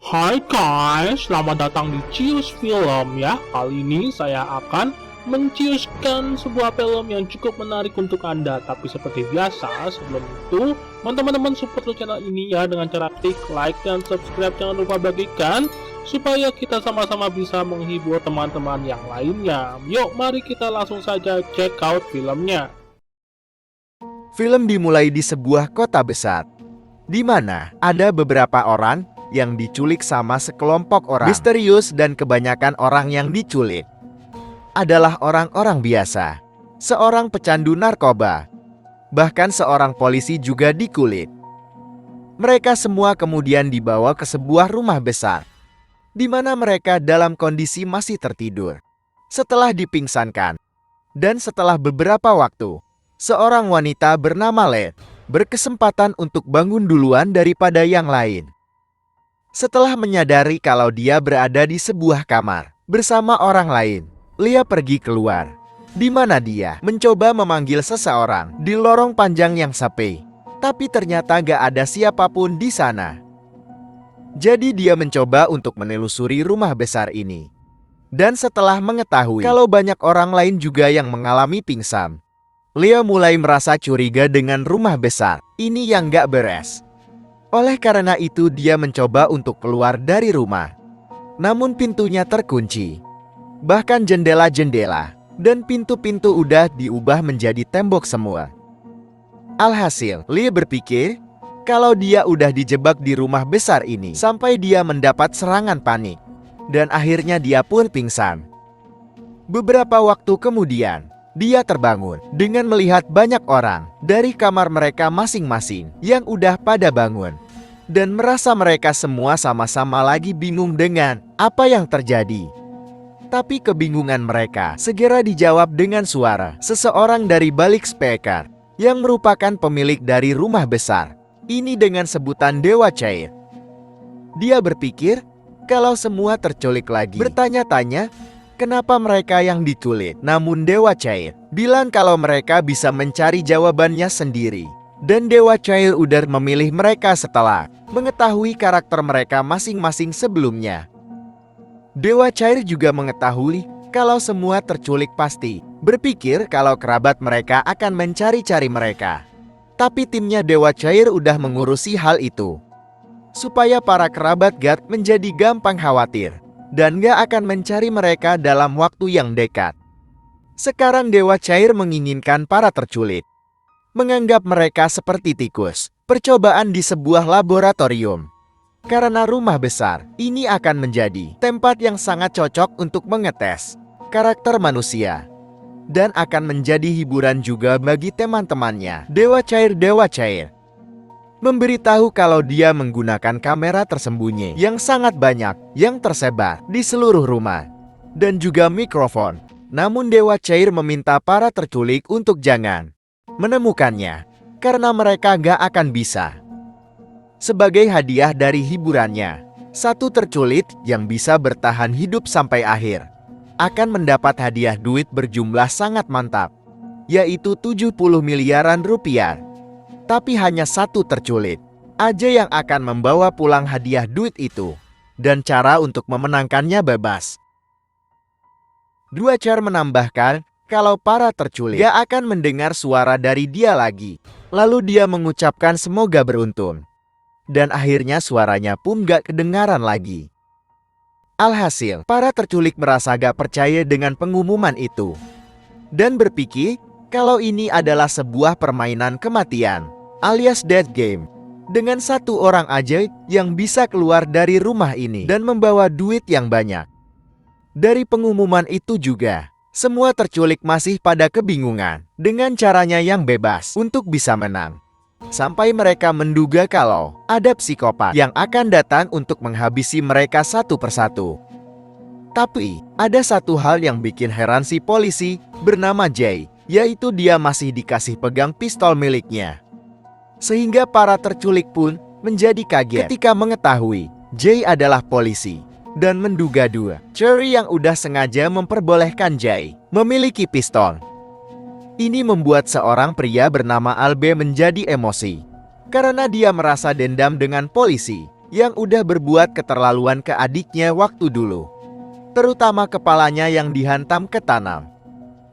Hai guys, selamat datang di Cius Film ya. Kali ini saya akan menciuskan sebuah film yang cukup menarik untuk Anda. Tapi seperti biasa, sebelum itu, teman-teman support channel ini ya dengan cara klik like dan subscribe. Jangan lupa bagikan supaya kita sama-sama bisa menghibur teman-teman yang lainnya. Yuk, mari kita langsung saja check out filmnya. Film dimulai di sebuah kota besar, di mana ada beberapa orang yang diculik sama sekelompok orang misterius, dan kebanyakan orang yang diculik adalah orang-orang biasa. Seorang pecandu narkoba, bahkan seorang polisi juga dikulik. Mereka semua kemudian dibawa ke sebuah rumah besar, di mana mereka dalam kondisi masih tertidur setelah dipingsankan. Dan setelah beberapa waktu, seorang wanita bernama Led berkesempatan untuk bangun duluan daripada yang lain. Setelah menyadari kalau dia berada di sebuah kamar bersama orang lain, Lia pergi keluar, di mana dia mencoba memanggil seseorang di lorong panjang yang sepi. Tapi ternyata gak ada siapapun di sana. Jadi dia mencoba untuk menelusuri rumah besar ini. Dan setelah mengetahui kalau banyak orang lain juga yang mengalami pingsan, Lia mulai merasa curiga dengan rumah besar ini yang gak beres. Oleh karena itu dia mencoba untuk keluar dari rumah. Namun pintunya terkunci. Bahkan jendela-jendela dan pintu-pintu udah diubah menjadi tembok semua. Alhasil, Lia berpikir kalau dia udah dijebak di rumah besar ini sampai dia mendapat serangan panik. Dan akhirnya dia pun pingsan. Beberapa waktu kemudian, dia terbangun dengan melihat banyak orang dari kamar mereka masing-masing yang udah pada bangun. Dan merasa mereka semua sama-sama lagi bingung dengan apa yang terjadi. Tapi kebingungan mereka segera dijawab dengan suara seseorang dari balik speaker yang merupakan pemilik dari rumah besar ini dengan sebutan Dewa Cair. Dia berpikir kalau semua terculik lagi. Bertanya-tanya kenapa mereka yang diculik. Namun Dewa Cair bilang kalau mereka bisa mencari jawabannya sendiri. Dan Dewa Cair udah memilih mereka setelah mengetahui karakter mereka masing-masing sebelumnya. Dewa Cair juga mengetahui kalau semua terculik pasti berpikir kalau kerabat mereka akan mencari-cari mereka. Tapi timnya Dewa Cair udah mengurusi hal itu, supaya para kerabat gak menjadi gampang khawatir dan gak akan mencari mereka dalam waktu yang dekat. Sekarang Dewa Cair menginginkan para terculik menganggap mereka seperti tikus percobaan di sebuah laboratorium. Karena rumah besar ini akan menjadi tempat yang sangat cocok untuk mengetes karakter manusia. Dan akan menjadi hiburan juga bagi teman-temannya. Dewa Cair memberitahu kalau dia menggunakan kamera tersembunyi yang sangat banyak yang tersebar di seluruh rumah. Dan juga mikrofon. Namun Dewa Cair meminta para terculik untuk jangan menemukannya, karena mereka gak akan bisa. Sebagai hadiah dari hiburannya, satu terculik yang bisa bertahan hidup sampai akhir akan mendapat hadiah duit berjumlah sangat mantap, yaitu 70 miliaran rupiah. Tapi hanya satu terculik aja yang akan membawa pulang hadiah duit itu, dan cara untuk memenangkannya bebas. Dua Cair menambahkan kalau para terculik gak akan mendengar suara dari dia lagi. Lalu dia mengucapkan semoga beruntung. Dan akhirnya suaranya pun gak kedengaran lagi. Alhasil, para terculik merasa gak percaya dengan pengumuman itu. Dan berpikir kalau ini adalah sebuah permainan kematian, alias death game. Dengan satu orang aja yang bisa keluar dari rumah ini dan membawa duit yang banyak. Dari pengumuman itu juga, semua terculik masih pada kebingungan dengan caranya yang bebas untuk bisa menang. Sampai mereka menduga kalau ada psikopat yang akan datang untuk menghabisi mereka satu persatu. Tapi ada satu hal yang bikin heran si polisi bernama Jay, yaitu dia masih dikasih pegang pistol miliknya. Sehingga para terculik pun menjadi kaget ketika mengetahui Jay adalah polisi. Dan menduga-duga Cherry yang udah sengaja memperbolehkan Jay memiliki pistol. Ini membuat seorang pria bernama Albe menjadi emosi karena dia merasa dendam dengan polisi yang udah berbuat keterlaluan ke adiknya waktu dulu. Terutama kepalanya yang dihantam ke tanah.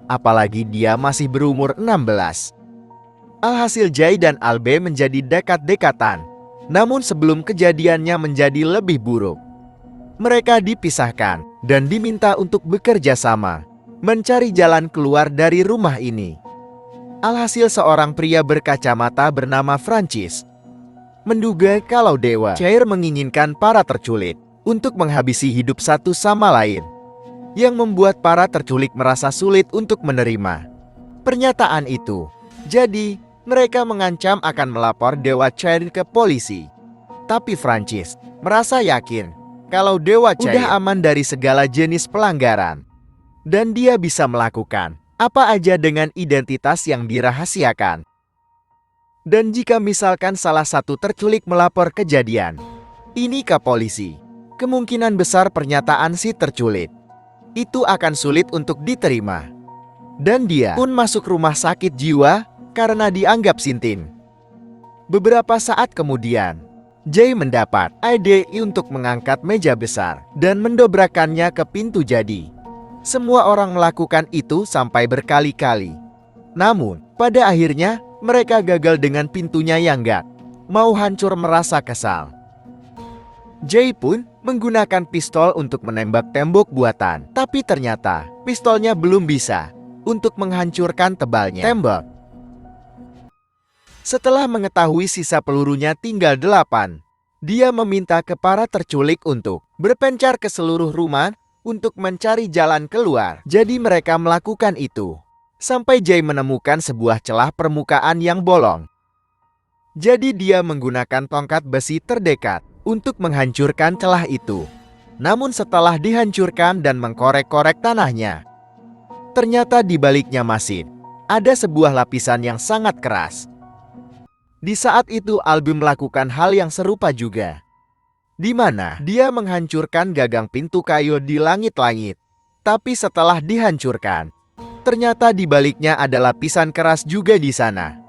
Apalagi dia masih berumur 16. Alhasil Jay dan Albe menjadi dekat-dekatan. Namun sebelum kejadiannya menjadi lebih buruk, mereka dipisahkan dan diminta untuk bekerja sama, mencari jalan keluar dari rumah ini. Alhasil seorang pria berkacamata bernama Francis menduga kalau Dewa Cair menginginkan para terculik untuk menghabisi hidup satu sama lain, yang membuat para terculik merasa sulit untuk menerima pernyataan itu. Jadi, mereka mengancam akan melapor Dewa Cair ke polisi. Tapi Francis merasa yakin kalau Dewa Cair udah aman dari segala jenis pelanggaran, dan dia bisa melakukan apa aja dengan identitas yang dirahasiakan. Dan jika misalkan salah satu terculik melapor kejadian ini ke polisi, kemungkinan besar pernyataan si terculik itu akan sulit untuk diterima. Dan dia pun masuk rumah sakit jiwa karena dianggap sinting. Beberapa saat kemudian, Jay mendapat ide untuk mengangkat meja besar dan mendobrakannya ke pintu jadi. Semua orang melakukan itu sampai berkali-kali. Namun, pada akhirnya, mereka gagal dengan pintunya yang gak mau hancur merasa kesal. Jay pun menggunakan pistol untuk menembak tembok buatan. Tapi ternyata, pistolnya belum bisa untuk menghancurkan tebalnya tembok. Setelah mengetahui sisa pelurunya tinggal 8, dia meminta ke para terculik untuk berpencar ke seluruh rumah untuk mencari jalan keluar. Jadi mereka melakukan itu sampai Jay menemukan sebuah celah permukaan yang bolong. Jadi dia menggunakan tongkat besi terdekat untuk menghancurkan celah itu. Namun setelah dihancurkan dan mengkorek-korek tanahnya, ternyata di baliknya masih ada sebuah lapisan yang sangat keras. Di saat itu Albe melakukan hal yang serupa juga, di mana dia menghancurkan gagang pintu kayu di langit-langit. Tapi setelah dihancurkan, ternyata di baliknya ada lapisan keras juga di sana.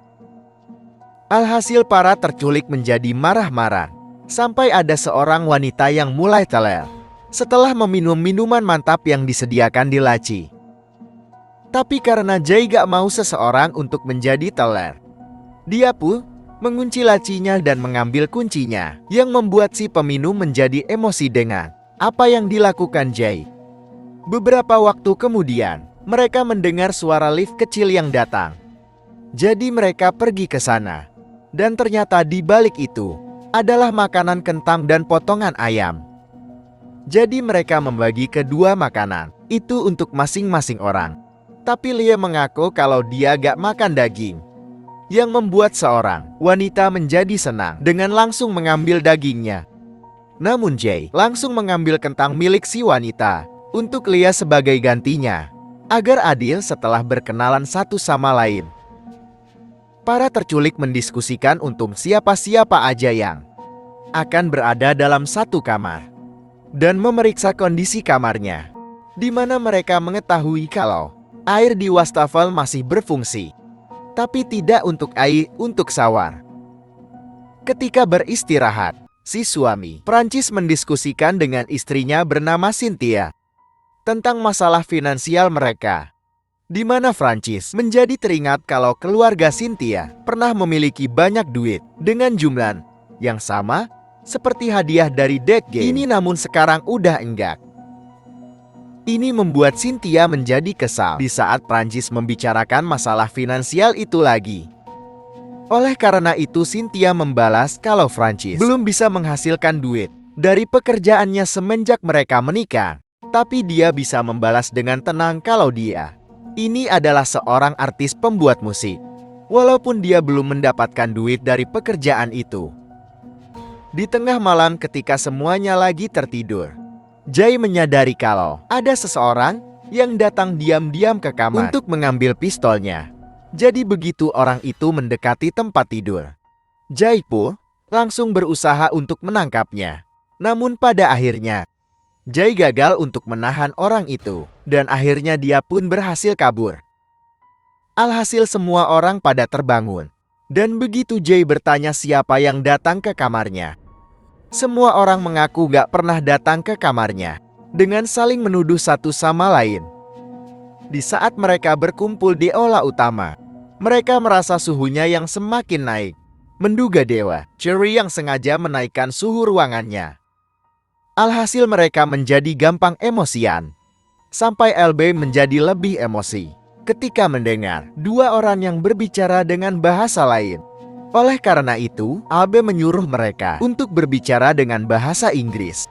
Alhasil para terculik menjadi marah-marah, sampai ada seorang wanita yang mulai teler setelah meminum minuman mantap yang disediakan di laci. Tapi karena Jay gak mau seseorang untuk menjadi teler, dia pun mengunci lacinya dan mengambil kuncinya, yang membuat si peminum menjadi emosi dengan apa yang dilakukan Jay. Beberapa waktu kemudian, mereka mendengar suara lift kecil yang datang. Jadi mereka pergi ke sana. Dan ternyata di balik itu adalah makanan kentang dan potongan ayam. Jadi mereka membagi kedua makanan itu untuk masing-masing orang. Tapi Lia mengaku kalau dia gak makan daging, yang membuat seorang wanita menjadi senang dengan langsung mengambil dagingnya. Namun Jay langsung mengambil kentang milik si wanita untuk Lia sebagai gantinya, agar adil setelah berkenalan satu sama lain. Para terculik mendiskusikan untuk siapa-siapa aja yang akan berada dalam satu kamar dan memeriksa kondisi kamarnya, di mana mereka mengetahui kalau air di wastafel masih berfungsi, tapi tidak untuk air untuk shower. Ketika beristirahat, si suami Prancis mendiskusikan dengan istrinya bernama Cynthia tentang masalah finansial mereka, di mana Francis menjadi teringat kalau keluarga Cynthia pernah memiliki banyak duit dengan jumlah yang sama seperti hadiah dari deck game ini, namun sekarang udah enggak. Ini membuat Cynthia menjadi kesal di saat Francis membicarakan masalah finansial itu lagi. Oleh karena itu Cynthia membalas kalau Francis belum bisa menghasilkan duit dari pekerjaannya semenjak mereka menikah. Tapi dia bisa membalas dengan tenang kalau dia ini adalah seorang artis pembuat musik, walaupun dia belum mendapatkan duit dari pekerjaan itu. Di tengah malam ketika semuanya lagi tertidur, Jay menyadari kalau ada seseorang yang datang diam-diam ke kamar untuk mengambil pistolnya. Jadi begitu orang itu mendekati tempat tidur, Jay pun langsung berusaha untuk menangkapnya. Namun pada akhirnya, Jay gagal untuk menahan orang itu, dan akhirnya dia pun berhasil kabur. Alhasil semua orang pada terbangun, dan begitu Jay bertanya siapa yang datang ke kamarnya, Semua orang mengaku gak pernah datang ke kamarnya, dengan saling menuduh satu sama lain. Di saat mereka berkumpul di aula utama, mereka merasa suhunya yang semakin naik. Menduga dewa, Cherry yang sengaja menaikkan suhu ruangannya. Alhasil mereka menjadi gampang emosian. Sampai LB menjadi lebih emosi ketika mendengar dua orang yang berbicara dengan bahasa lain. Oleh karena itu, Albe menyuruh mereka untuk berbicara dengan bahasa Inggris,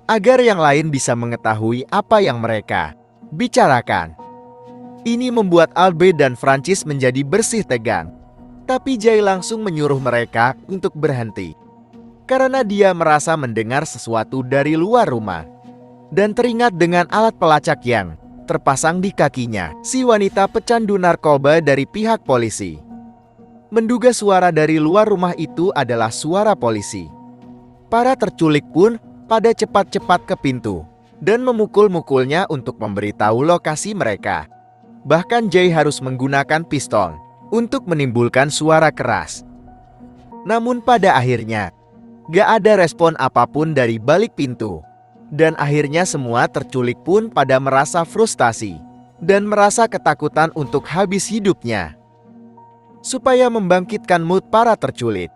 agar yang lain bisa mengetahui apa yang mereka bicarakan. Ini membuat Albe dan Francis menjadi bersih tegang. Tapi Jay langsung menyuruh mereka untuk berhenti, karena dia merasa mendengar sesuatu dari luar rumah. Dan teringat dengan alat pelacak yang terpasang di kakinya, si wanita pecandu narkoba dari pihak polisi. Menduga suara dari luar rumah itu adalah suara polisi. Para terculik pun pada cepat-cepat ke pintu dan memukul-mukulnya untuk memberitahu lokasi mereka. Bahkan Jay harus menggunakan pistol untuk menimbulkan suara keras. Namun pada akhirnya, gak ada respon apapun dari balik pintu. Dan akhirnya semua terculik pun pada merasa frustasi dan merasa ketakutan untuk habis hidupnya. Supaya membangkitkan mood para terculik,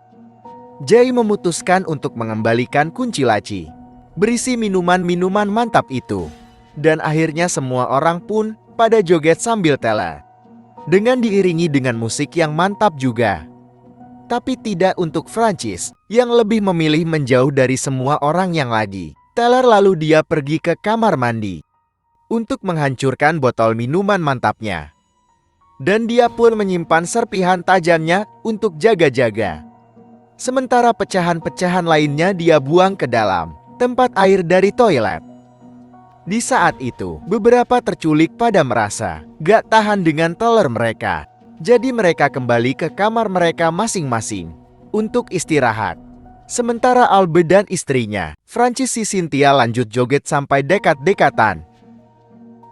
Jay memutuskan untuk mengembalikan kunci laci berisi minuman-minuman mantap itu. Dan akhirnya semua orang pun pada joget sambil teler, dengan diiringi dengan musik yang mantap juga. Tapi tidak untuk Francis, yang lebih memilih menjauh dari semua orang yang lagi teler. Lalu dia pergi ke kamar mandi untuk menghancurkan botol minuman mantapnya. Dan dia pun menyimpan serpihan tajamnya untuk jaga-jaga. Sementara pecahan-pecahan lainnya dia buang ke dalam tempat air dari toilet. Di saat itu, beberapa terculik pada merasa gak tahan dengan teler mereka. Jadi mereka kembali ke kamar mereka masing-masing untuk istirahat. Sementara Albe dan istrinya, Francis si Cynthia, lanjut joget sampai dekat-dekatan.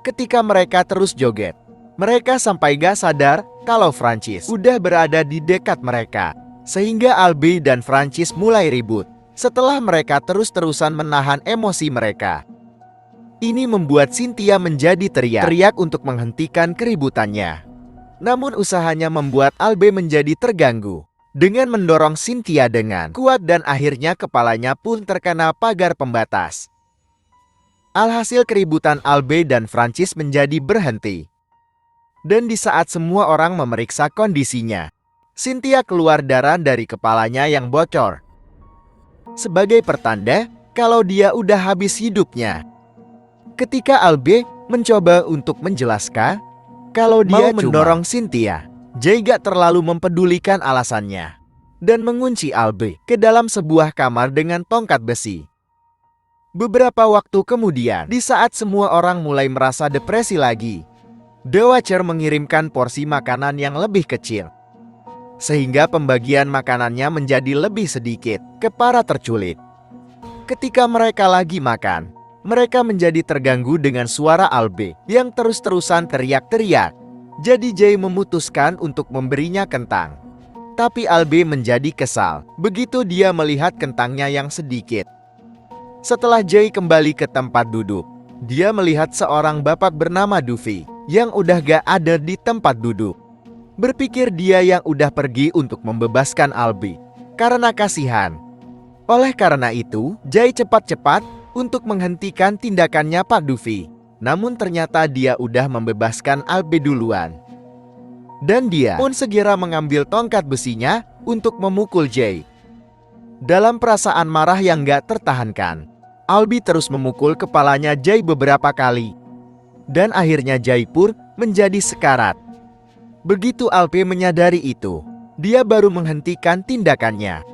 Ketika mereka terus joget, mereka sampai gak sadar kalau Francis udah berada di dekat mereka. Sehingga Albe dan Francis mulai ribut setelah mereka terus-terusan menahan emosi mereka. Ini membuat Cynthia menjadi teriak-teriak untuk menghentikan keributannya. Namun usahanya membuat Albe menjadi terganggu dengan mendorong Cynthia dengan kuat dan akhirnya kepalanya pun terkena pagar pembatas. Alhasil keributan Albe dan Francis menjadi berhenti. Dan di saat semua orang memeriksa kondisinya, Cynthia keluar darah dari kepalanya yang bocor. Sebagai pertanda kalau dia udah habis hidupnya. Ketika Albe mencoba untuk menjelaskan kalau dia mau mendorong Cynthia, Jay gak terlalu mempedulikan alasannya dan mengunci Albe ke dalam sebuah kamar dengan tongkat besi. Beberapa waktu kemudian, di saat semua orang mulai merasa depresi lagi, The Watcher mengirimkan porsi makanan yang lebih kecil, sehingga pembagian makanannya menjadi lebih sedikit ke para terculik. Ketika mereka lagi makan, mereka menjadi terganggu dengan suara Albe yang terus-terusan teriak-teriak. Jadi Jay memutuskan untuk memberinya kentang. Tapi Albe menjadi kesal begitu dia melihat kentangnya yang sedikit. Setelah Jay kembali ke tempat duduk, dia melihat seorang bapak bernama Duffy yang udah gak ada di tempat duduk. Berpikir dia yang udah pergi untuk membebaskan Albe karena kasihan. Oleh karena itu, Jay cepat-cepat untuk menghentikan tindakannya Pak Duffy. Namun ternyata dia udah membebaskan Albe duluan. Dan dia pun segera mengambil tongkat besinya untuk memukul Jay. Dalam perasaan marah yang gak tertahankan, Albe terus memukul kepalanya Jay beberapa kali. Dan akhirnya Jay pun menjadi sekarat. Begitu Albe menyadari itu, dia baru menghentikan tindakannya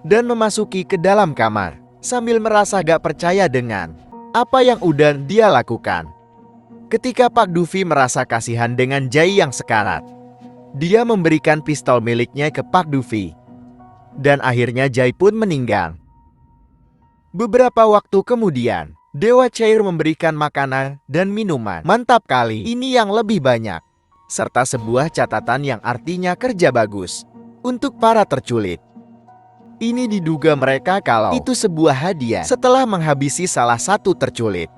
dan memasuki ke dalam kamar sambil merasa gak percaya dengan apa yang udah dia lakukan. Ketika Pak Duffy merasa kasihan dengan Jay yang sekarat, dia memberikan pistol miliknya ke Pak Duffy. Dan akhirnya Jay pun meninggal. Beberapa waktu kemudian, Dewa Cair memberikan makanan dan minuman mantap kali ini yang lebih banyak, serta sebuah catatan yang artinya kerja bagus untuk para terculik. Ini diduga mereka kalau itu sebuah hadiah setelah menghabisi salah satu terculik.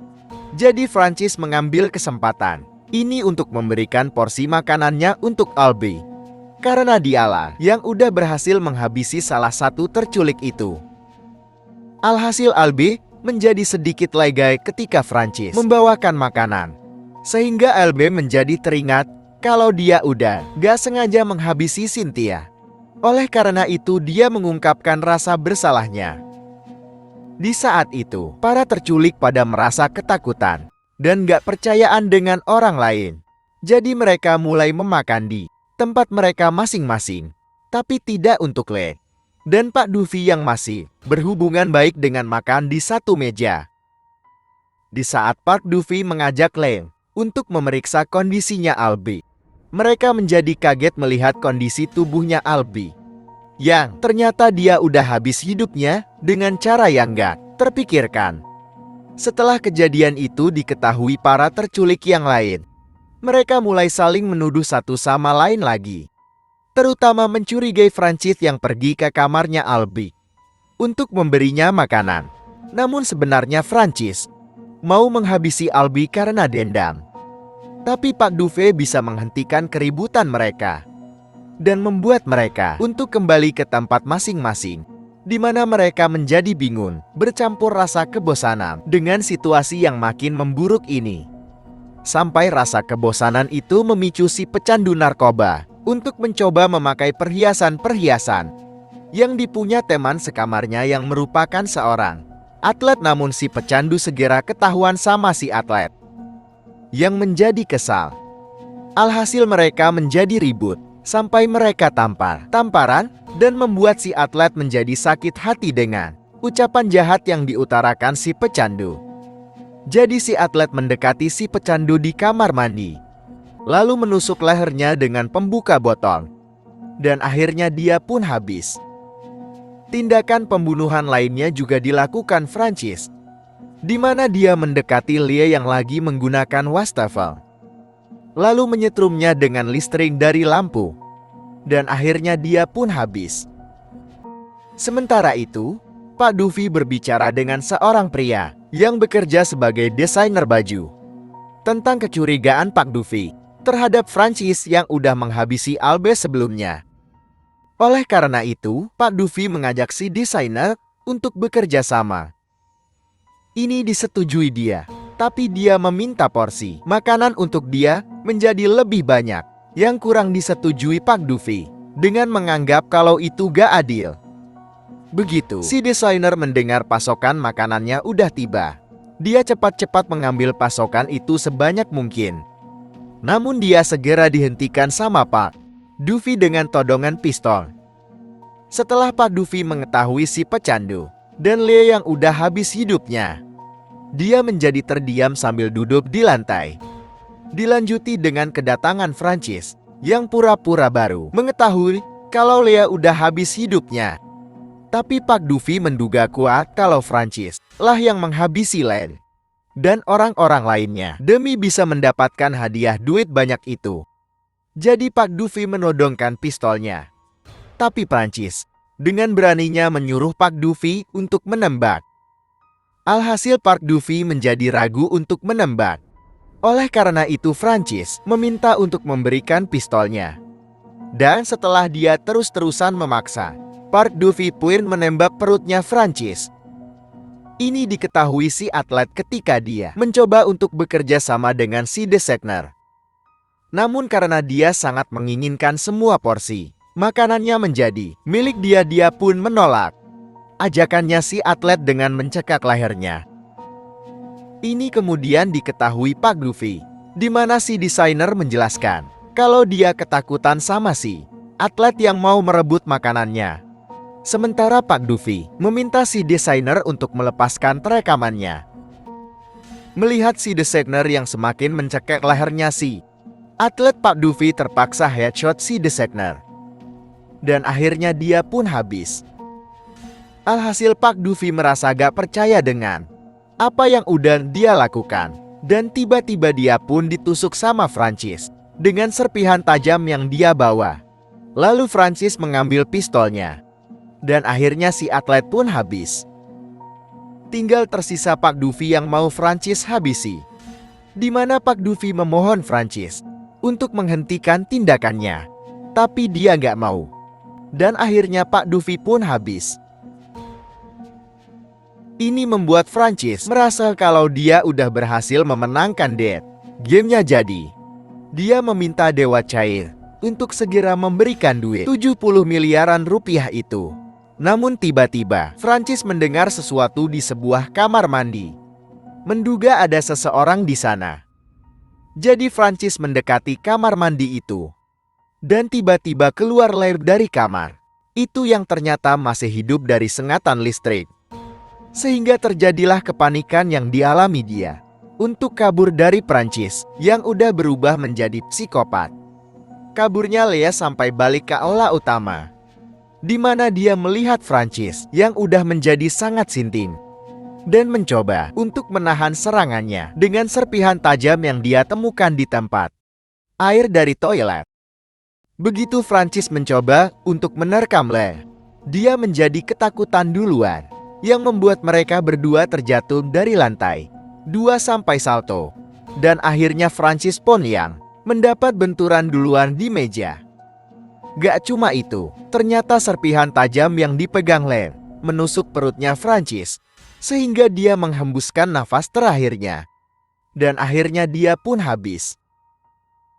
Jadi Francis mengambil kesempatan ini untuk memberikan porsi makanannya untuk Albie. Karena dialah yang udah berhasil menghabisi salah satu terculik itu. Alhasil Albie menjadi sedikit legai ketika Francis membawakan makanan. Sehingga Albie menjadi teringat kalau dia udah gak sengaja menghabisi Cynthia. Oleh karena itu dia mengungkapkan rasa bersalahnya. Di saat itu, para terculik pada merasa ketakutan dan gak percayaan dengan orang lain. Jadi mereka mulai memakan di tempat mereka masing-masing, tapi tidak untuk Le dan Pak Duffy yang masih berhubungan baik dengan makan di satu meja. Di saat Pak Duffy mengajak Le untuk memeriksa kondisinya Albie, mereka menjadi kaget melihat kondisi tubuhnya Albie, yang ternyata dia udah habis hidupnya dengan cara yang gak terpikirkan. Setelah kejadian itu diketahui para terculik yang lain, mereka mulai saling menuduh satu sama lain lagi. Terutama mencurigai Francis yang pergi ke kamarnya Albie untuk memberinya makanan. Namun sebenarnya Francis mau menghabisi Albie karena dendam. Tapi Pak Duffy bisa menghentikan keributan mereka dan membuat mereka untuk kembali ke tempat masing-masing, di mana mereka menjadi bingung, bercampur rasa kebosanan dengan situasi yang makin memburuk ini. Sampai rasa kebosanan itu memicu si pecandu narkoba untuk mencoba memakai perhiasan-perhiasan yang dipunya teman sekamarnya yang merupakan seorang atlet. Namun si pecandu segera ketahuan sama si atlet, yang menjadi kesal. Alhasil mereka menjadi ribut sampai mereka tamparan dan membuat si atlet menjadi sakit hati dengan ucapan jahat yang diutarakan si pecandu. Jadi si atlet mendekati si pecandu di kamar mandi, lalu menusuk lehernya dengan pembuka botol, dan akhirnya dia pun habis. Tindakan pembunuhan lainnya juga dilakukan Francis, di mana dia mendekati Lia yang lagi menggunakan wastafel, lalu menyetrumnya dengan listrik dari lampu, dan akhirnya dia pun habis. Sementara itu, Pak Duffy berbicara dengan seorang pria yang bekerja sebagai desainer baju tentang kecurigaan Pak Duffy terhadap Francis yang udah menghabisi Albie sebelumnya. Oleh karena itu, Pak Duffy mengajak si desainer untuk bekerja sama. Ini disetujui dia, tapi dia meminta porsi makanan untuk dia menjadi lebih banyak, yang kurang disetujui Pak Duffy dengan menganggap kalau itu gak adil. Begitu si desainer mendengar pasokan makanannya udah tiba, dia cepat-cepat mengambil pasokan itu sebanyak mungkin. Namun dia segera dihentikan sama Pak Duffy dengan todongan pistol. Setelah Pak Duffy mengetahui si pecandu dan Lee yang udah habis hidupnya, dia menjadi terdiam sambil duduk di lantai. Dilanjuti dengan kedatangan Francis yang pura-pura baru mengetahui kalau Lea udah habis hidupnya. Tapi Pak Duffy menduga kuat kalau Francis lah yang menghabisi Lee dan orang-orang lainnya demi bisa mendapatkan hadiah duit banyak itu. Jadi Pak Duffy menodongkan pistolnya. Tapi Francis dengan beraninya menyuruh Pak Duffy untuk menembak. Alhasil Pak Duffy menjadi ragu untuk menembak. Oleh karena itu Francis meminta untuk memberikan pistolnya. Dan setelah dia terus-terusan memaksa, Pak Duffy pun menembak perutnya Francis. Ini diketahui si atlet ketika dia mencoba untuk bekerja sama dengan si desainer. Namun karena dia sangat menginginkan semua porsi makanannya menjadi milik dia, dia pun menolak ajakannya si atlet dengan mencekak lehernya. Ini kemudian diketahui Pak Duffy, di mana si desainer menjelaskan kalau dia ketakutan sama si atlet yang mau merebut makanannya. Sementara Pak Duffy meminta si desainer untuk melepaskan rekamannya. Melihat si desainer yang semakin mencekek lehernya si atlet, Pak Duffy terpaksa headshot si desainer. Dan akhirnya dia pun habis. Alhasil Pak Duffy merasa gak percaya dengan apa yang udah dia lakukan. Dan tiba-tiba dia pun ditusuk sama Francis dengan serpihan tajam yang dia bawa. Lalu Francis mengambil pistolnya Dan akhirnya si atlet pun habis. Tinggal tersisa Pak Duffy yang mau Francis habisi. Di mana Pak Duffy memohon Francis untuk menghentikan tindakannya. Tapi dia nggak mau. Dan akhirnya Pak Duffy pun habis. Ini membuat Francis merasa kalau dia udah berhasil memenangkan Dead Game-nya jadi. Dia meminta Dewa Cair untuk segera memberikan duit 70 miliaran rupiah itu. Namun tiba-tiba Francis mendengar sesuatu di sebuah kamar mandi. Menduga ada seseorang di sana. Jadi Francis mendekati kamar mandi itu. Dan tiba-tiba keluar Lair dari kamar. Itu yang ternyata masih hidup dari sengatan listrik. Sehingga terjadilah kepanikan yang dialami dia untuk kabur dari Prancis yang udah berubah menjadi psikopat. Kaburnya Lea sampai balik ke aula utama, di mana dia melihat Francis yang udah menjadi sangat sinting dan mencoba untuk menahan serangannya dengan serpihan tajam yang dia temukan di tempat air dari toilet. Begitu Francis mencoba untuk menerkam Lea, dia menjadi ketakutan duluan yang membuat mereka berdua terjatuh dari lantai 2 sampai salto. Dan akhirnya Francis pun yang mendapat benturan duluan di meja. Gak cuma itu, ternyata serpihan tajam yang dipegang Lea menusuk perutnya Francis, sehingga dia menghembuskan nafas terakhirnya. Dan akhirnya dia pun habis.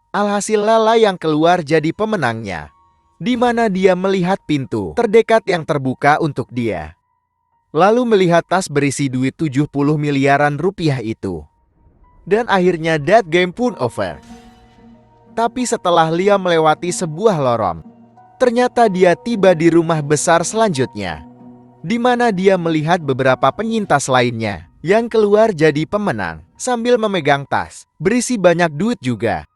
Alhasil Lala yang keluar jadi pemenangnya, di mana dia melihat pintu terdekat yang terbuka untuk dia. Lalu melihat tas berisi duit 70 miliaran rupiah itu. Dan akhirnya that game pun over. Tapi setelah Lia melewati sebuah lorong, ternyata dia tiba di rumah besar selanjutnya, di mana dia melihat beberapa penyintas lainnya yang keluar jadi pemenang sambil memegang tas berisi banyak duit juga.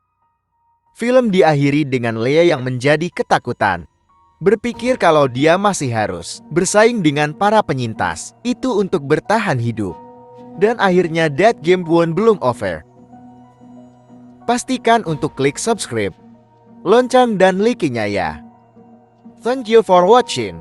Film diakhiri dengan Lea yang menjadi ketakutan, berpikir kalau dia masih harus bersaing dengan para penyintas itu untuk bertahan hidup. Dan akhirnya that game pun belum over. Pastikan untuk klik subscribe, lonceng dan like-nya ya. Thank you for watching.